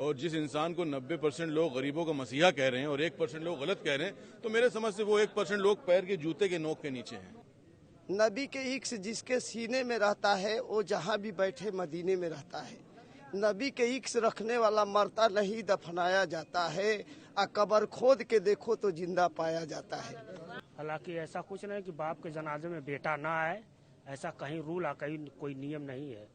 और जिस इंसान को 90% लोग गरीबों का मसीहा कह रहे हैं और 1% लोग गलत कह रहे हैं, तो मेरे समझ से वो 1% लोग पैर के जूते के नोक के नीचे हैं। नबी के इक्स जिसके सीने में रहता है वो जहाँ भी बैठे मदीने में रहता है। नबी के इक्स रखने वाला मरता नहीं दफनाया जाता है, कब्र खोद के देखो तो जिंदा पाया जाता है। हालांकि ऐसा कुछ नहीं कि बाप के जनाजे में बेटा ना आए, ऐसा कहीं रूल या कहीं कोई नियम नहीं है।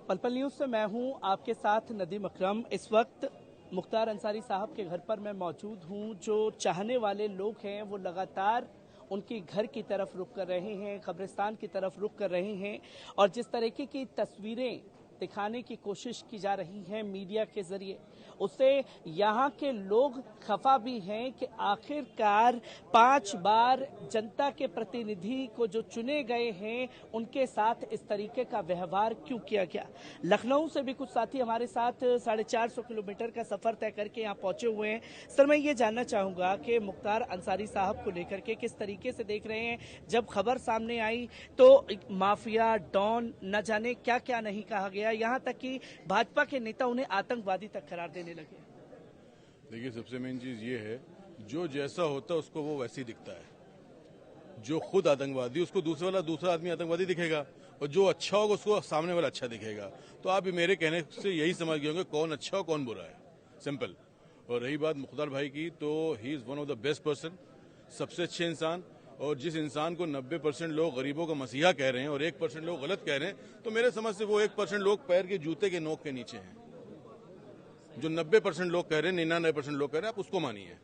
पल पल न्यूज़ से मैं हूं आपके साथ नदीम अकरम। इस वक्त मुख्तार अंसारी साहब के घर पर मैं मौजूद हूं। जो चाहने वाले लोग हैं वो लगातार उनकी घर की तरफ रुख कर रहे हैं, कब्रिस्तान की तरफ रुख कर रहे हैं और जिस तरीके की तस्वीरें दिखाने की कोशिश की जा रही है मीडिया के जरिए, उससे यहाँ के लोग खफा भी हैं कि आखिरकार 5 बार जनता के प्रतिनिधि को जो चुने गए हैं उनके साथ इस तरीके का व्यवहार क्यों किया गया। लखनऊ से भी कुछ साथी हमारे साथ 450 किलोमीटर का सफर तय करके यहाँ पहुंचे हुए हैं। सर, मैं ये जानना चाहूंगा कि मुख्तार अंसारी साहब को लेकर के किस तरीके से देख रहे हैं। जब खबर सामने आई तो माफिया, डॉन, न जाने क्या क्या नहीं कहा गया, यहाँ तक कि भाजपा के नेता उन्हें आतंकवादी तक करार देने लगे। देखिए, सबसे मेन चीज ये है, जो जैसा होता है उसको वो वैसे ही दिखता है। जो खुद आतंकवादी उसको दूसरा आदमी आतंकवादी दिखेगा और जो अच्छा होगा उसको सामने वाला अच्छा दिखेगा। तो आप मेरे कहने से यही समझ गए होंगे कौन अच्छा और कौन बुरा है, सिंपल। और रही बात मुख्तार भाई की, तो he is one of the best person, सबसे अच्छे इंसान। और जिस इंसान को 90% लोग गरीबों का मसीहा कह रहे हैं और 1% लोग गलत कह रहे हैं, तो मेरे समझ से वो 1% लोग पैर के जूते के नोक के नीचे हैं। जो 90% लोग कह रहे हैं, 99% लोग कह रहे हैं, आप उसको मानिए।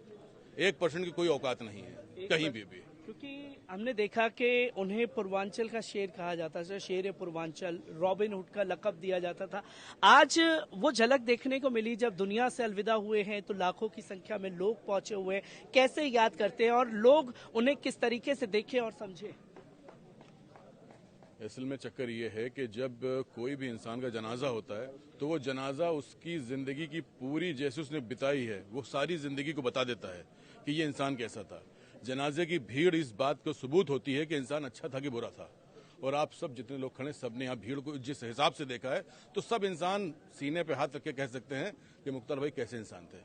1% की कोई औकात नहीं है कहीं भी। क्योंकि हमने देखा कि उन्हें पूर्वांचल का शेर कहा जाता था, शेर पूर्वांचल, रॉबिन हुड का लक़ब दिया जाता था। आज वो झलक देखने को मिली जब दुनिया से अलविदा हुए हैं, तो लाखों की संख्या में लोग पहुंचे हुए हैं। कैसे याद करते हैं और लोग उन्हें किस तरीके से देखें और समझे। असल में चक्कर ये है कि जब कोई भी इंसान का जनाजा होता है तो वो जनाजा उसकी जिंदगी की पूरी जैसे उसने बिताई है वो सारी जिंदगी को बता देता है कि ये इंसान कैसा था। जनाजे की भीड़ इस बात को सबूत होती है कि इंसान अच्छा था कि बुरा था। और आप सब जितने लोग खड़े, सबने यहाँ भीड़ को जिस हिसाब से देखा है, तो सब इंसान सीने पे हाथ रख के कह सकते हैं कि मुख्तार भाई कैसे इंसान थे।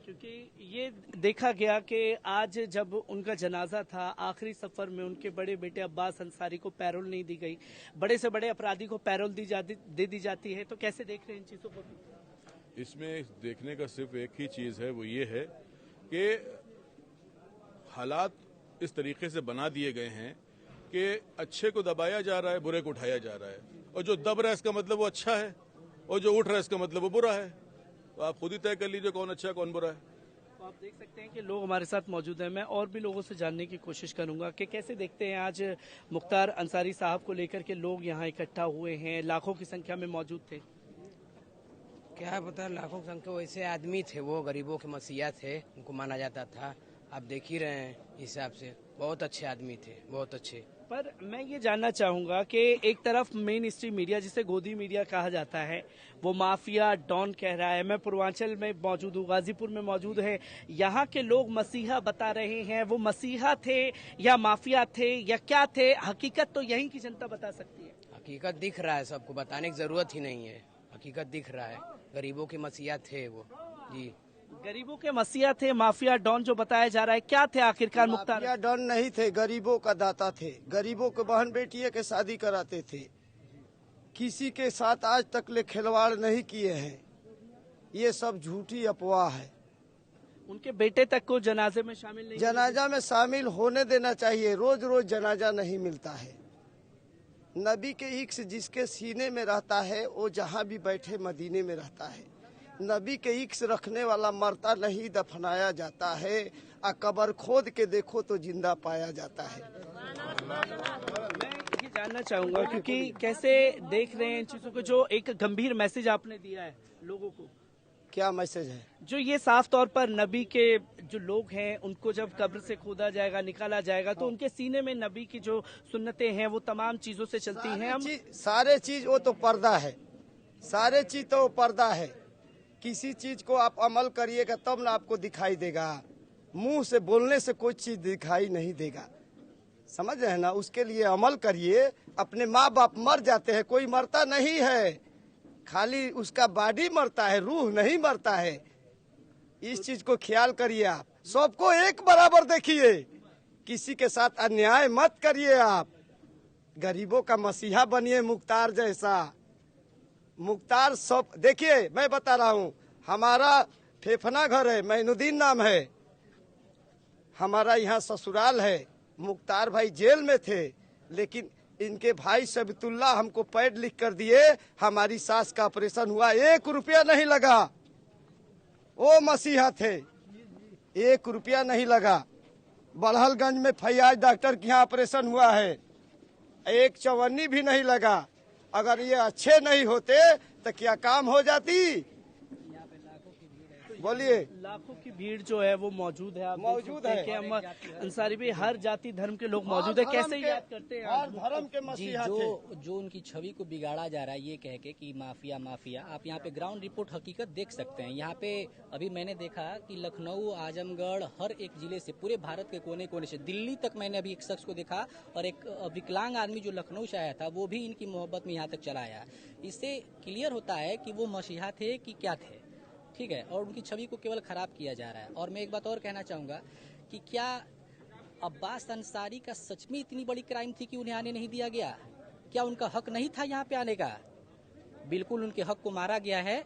क्योंकि ये देखा गया कि आज जब उनका जनाजा था, आखिरी सफर में उनके बड़े बेटे अब्बास अंसारी को पैरोल नहीं दी गई। बड़े से बड़े अपराधी को पैरोल दे दी जाती है, तो कैसे देख रहे हैं इन चीजों को। इसमें देखने का सिर्फ एक ही चीज है, वो ये है कि हालात इस तरीके से बना दिए गए हैं कि अच्छे को दबाया जा रहा है, बुरे को उठाया जा रहा है। और जो दब रहा है इसका मतलब वो अच्छा है, और जो उठ रहा है इसका मतलब वो बुरा है। तो आप खुद ही तय कर लीजिए कौन अच्छा है कौन बुरा है। तो आप देख सकते हैं कि लोग हमारे साथ मौजूद हैं। मैं और भी लोगों से जानने की कोशिश करूंगा कि कैसे देखते हैं आज मुख्तार अंसारी साहब को लेकर के लोग यहाँ इकट्ठा हुए हैं, लाखों की संख्या में मौजूद थे। क्या पता, लाखों की संख्या, वैसे आदमी थे, वो गरीबों के मसीहा थे, उनको माना जाता था। आप देख ही रहे हैं हिसाब से, बहुत अच्छे आदमी थे, बहुत अच्छे। पर मैं ये जानना चाहूंगा कि एक तरफ मेन स्ट्रीम मीडिया, जिसे गोदी मीडिया कहा जाता है, वो माफिया, डॉन कह रहा है। मैं पूर्वांचल में मौजूद हूँ, गाजीपुर में मौजूद है। यहाँ के लोग मसीहा बता रहे हैं। वो मसीहा थे या माफिया थे या क्या थे, हकीकत तो यहीं की जनता बता सकती है। हकीकत दिख रहा है, सबको बताने की जरूरत ही नहीं है, हकीकत दिख रहा है। गरीबों के मसीहा थे वो जी। गरीबों के मसीहा थे, माफिया डॉन जो बताया जा रहा है, क्या थे आखिरकार मुख्तार? माफिया डॉन नहीं थे, गरीबों का दाता थे। गरीबों के बहन बेटियों के शादी कराते थे। किसी के साथ आज तक ले खिलवाड़ नहीं किए हैं। ये सब झूठी अफवाह है। उनके बेटे तक को जनाजे में शामिल नहीं, जनाजा में शामिल होने देना चाहिए। रोज रोज जनाजा नहीं मिलता है। नबी के इक्स जिसके सीने में रहता है वो जहाँ भी बैठे मदीने में रहता है। नबी के इक्स रखने वाला मरता नहीं दफनाया जाता है, कब्र खोद के देखो तो जिंदा पाया जाता है। मैं ये जानना चाहूंगा क्योंकि कैसे देख रहे हैं इन चीजों को, जो एक गंभीर मैसेज आपने दिया है लोगों को। क्या मैसेज है? जो ये साफ तौर पर नबी के जो लोग हैं उनको जब कब्र से खोदा जाएगा, निकाला जाएगा, तो उनके सीने में नबी की जो सुन्नतें हैं वो तमाम चीजों से चलती हैं। सारे चीज वो तो पर्दा है, सारे चीज तो पर्दा है। किसी चीज को आप अमल करिएगा तब ना आपको दिखाई देगा। मुंह से बोलने से कोई चीज दिखाई नहीं देगा। समझ रहे हैं ना, उसके लिए अमल करिए। अपने माँ बाप मर जाते हैं, कोई मरता नहीं है, खाली उसका बॉडी मरता है, रूह नहीं मरता है। इस चीज को ख्याल करिए। आप सबको एक बराबर देखिए, किसी के साथ अन्याय मत करिए। आप गरीबों का मसीहा बनिए, मुख्तार जैसा। मुख्तार सब देखिए, मैं बता रहा हूँ, हमारा फेफना घर है, मैनुद्दीन नाम है, हमारा यहाँ ससुराल है। मुख्तार भाई जेल में थे, लेकिन इनके भाई सबतुल्ला हमको पैड लिख कर दिए, हमारी सास का ऑपरेशन हुआ, 1 रुपया नहीं लगा। वो मसीहा थे, 1 रुपया नहीं लगा। बड़हलगंज में फैयाज डॉक्टर के यहाँ ऑपरेशन हुआ है, 1 चवन्नी भी नहीं लगा। अगर ये अच्छे नहीं होते तो क्या काम हो जाती? बोलिए। लाखों की भीड़ जो है वो मौजूद है, आप मौजूद है। कि हम अंसारी भाई हर जाति धर्म के लोग मौजूद है, कैसे याद करते हैं हर आप? धर्म के जी, मसीहा थे। जो उनकी छवि को बिगाड़ा जा रहा है ये कह के कि माफिया माफिया, आप यहाँ पे ग्राउंड रिपोर्ट हकीकत देख सकते हैं। यहाँ पे अभी मैंने देखा कि लखनऊ, आजमगढ़, हर एक जिले से, पूरे भारत के कोने कोने से, दिल्ली तक मैंने अभी एक शख्स को देखा, और एक विकलांग आदमी जो लखनऊ से आया था वो भी इनकी मोहब्बत में यहाँ तक चला आया। इससे क्लियर होता है कि वो मसीहा थे कि क्या थे, ठीक है, और उनकी छवि को केवल खराब किया जा रहा है। और मैं एक बात और कहना चाहूँगा कि क्या अब्बास अंसारी का सच में इतनी बड़ी क्राइम थी कि उन्हें आने नहीं दिया गया? क्या उनका हक नहीं था यहाँ पे आने का? बिल्कुल उनके हक को मारा गया है,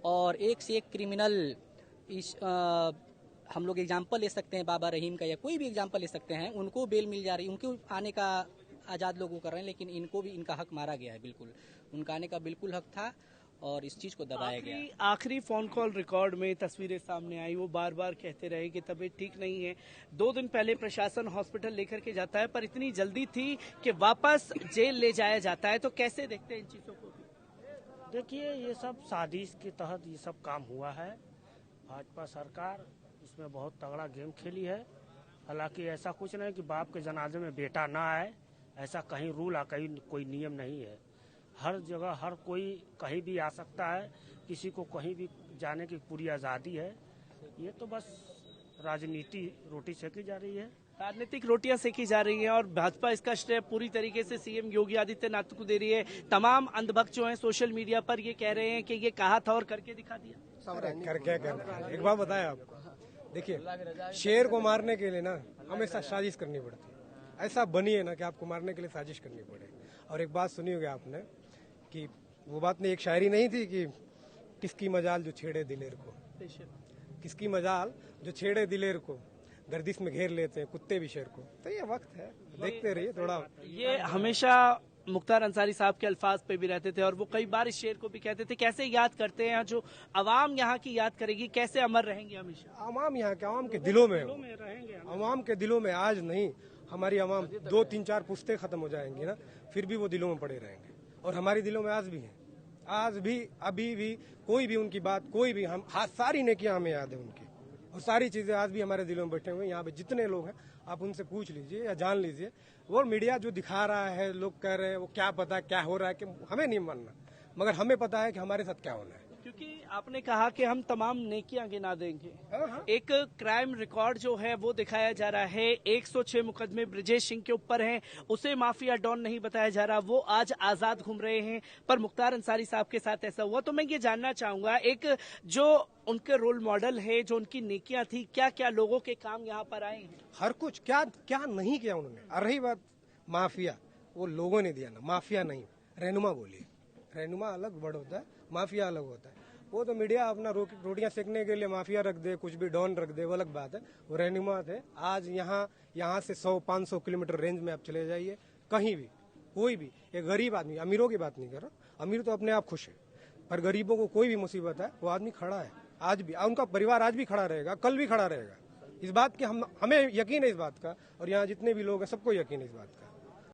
और एक से एक क्रिमिनल, हम लोग एग्जाम्पल ले सकते हैं बाबा रहीम का, या कोई भी एग्जाम्पल ले सकते हैं, उनको बेल मिल जा रही है, उनको आने का आज़ाद लोगों कर रहे हैं, लेकिन इनको भी इनका हक मारा गया है। बिल्कुल उनका आने का बिल्कुल हक था, और इस चीज को दबाया गया। आखिरी फोन कॉल रिकॉर्ड में तस्वीरें सामने आई, वो बार बार कहते रहे कि तबीयत ठीक नहीं है। 2 दिन पहले प्रशासन हॉस्पिटल लेकर के जाता है, पर इतनी जल्दी थी कि वापस जेल ले जाया जाता है। तो कैसे देखते हैं इन चीजों को? देखिए, ये सब साजिश के तहत ये सब काम हुआ है। भाजपा सरकार इसमें बहुत तगड़ा गेम खेली है। हालांकि ऐसा कुछ नहीं कि बाप के जनाजे में बेटा ना आए, ऐसा कहीं रूल या कहीं कोई नियम नहीं है। हर जगह हर कोई कहीं भी आ सकता है, किसी को कहीं भी जाने की पूरी आज़ादी है। ये तो बस राजनीति रोटी सेकी जा रही है, राजनीतिक रोटियां सेकी जा रही हैं, और भाजपा इसका श्रेय पूरी तरीके से सीएम योगी आदित्यनाथ को दे रही है। तमाम अंधभक्त जो हैं सोशल मीडिया पर ये कह रहे हैं कि ये कहा था और करके दिखा दिया। कर क्या करना? एक बात बताया आपको, देखिए, शेर को मारने के लिए ना हमेशा साजिश करनी पड़ती है। ऐसा बनिए ना कि आपको मारने के लिए साजिश करनी पड़े। और एक बात सुनी होगी आपने कि वो बात नहीं, एक शायरी नहीं थी कि किसकी मजाल जो छेड़े दिलेर को, किसकी मजाल जो छेड़े दिलेर को, गर्दिश में घेर लेते हैं कुत्ते भी शेर को। तो ये वक्त है, देखते रहिए थोड़ा। ये हमेशा मुख्तार अंसारी साहब के अल्फाज पे भी रहते थे, और वो कई बार इस शेर को भी कहते थे। कैसे याद करते हैं, जो अवाम यहाँ की याद करेगी, कैसे अमर रहेंगे हमेशा? आवाम यहाँ के, आवाम के दिलों में रहेंगे। आवाम के दिलों में आज नहीं, हमारी आवाम 2-3-4 पुश्ते खत्म हो जाएंगी ना, फिर भी वो दिलों में पड़े रहेंगे। और हमारी दिलों में आज भी हैं, आज भी, अभी भी, कोई भी उनकी बात, कोई भी, हम सारी नेकियां हमें याद है उनकी, और सारी चीजें आज भी हमारे दिलों में बैठे हुए हैं। यहाँ पे जितने लोग हैं आप उनसे पूछ लीजिए या जान लीजिए। वो मीडिया जो दिखा रहा है, लोग कह रहे हैं वो क्या पता क्या हो रहा है, कि हमें नहीं मानना, मगर हमें पता है कि हमारे साथ क्या होना है। क्योंकि आपने कहा कि हम तमाम नेकियां गिना देंगे। एक क्राइम रिकॉर्ड जो है वो दिखाया जा रहा है। 106 मुकदमे ब्रजेश सिंह के ऊपर हैं, उसे माफिया डॉन नहीं बताया जा रहा, वो आज आजाद घूम रहे हैं। पर मुख्तार अंसारी साहब के साथ ऐसा हुआ। तो मैं ये जानना चाहूंगा, एक जो उनके रोल मॉडल है, जो उनकी नेकियां थी, क्या क्या लोगों के काम यहाँ पर आए हैं? हर कुछ, क्या क्या नहीं किया उन्होंने। और रही बात माफिया, वो लोगों ने दिया ना, माफिया नहीं, रहनुमा बोलिए। रहनुमा अलग वर्ड होता है, माफिया अलग होता है। वो तो मीडिया अपना रोटियां सेकने के लिए माफिया रख दे, कुछ भी डॉन रख दे, वो अलग बात है। वो रहनुमा थे। आज यहाँ से 100-500 किलोमीटर रेंज में आप चले जाइए, कहीं भी कोई भी, एक गरीब आदमी, अमीरों की बात नहीं कर रहा, अमीर तो अपने आप खुश है, पर गरीबों को कोई भी मुसीबत है, वो आदमी खड़ा है आज भी, उनका परिवार आज भी खड़ा रहेगा, कल भी खड़ा रहेगा। इस बात की हमें यकीन है, इस बात का, और यहाँ जितने भी लोग हैं सबको यकीन है इस बात का।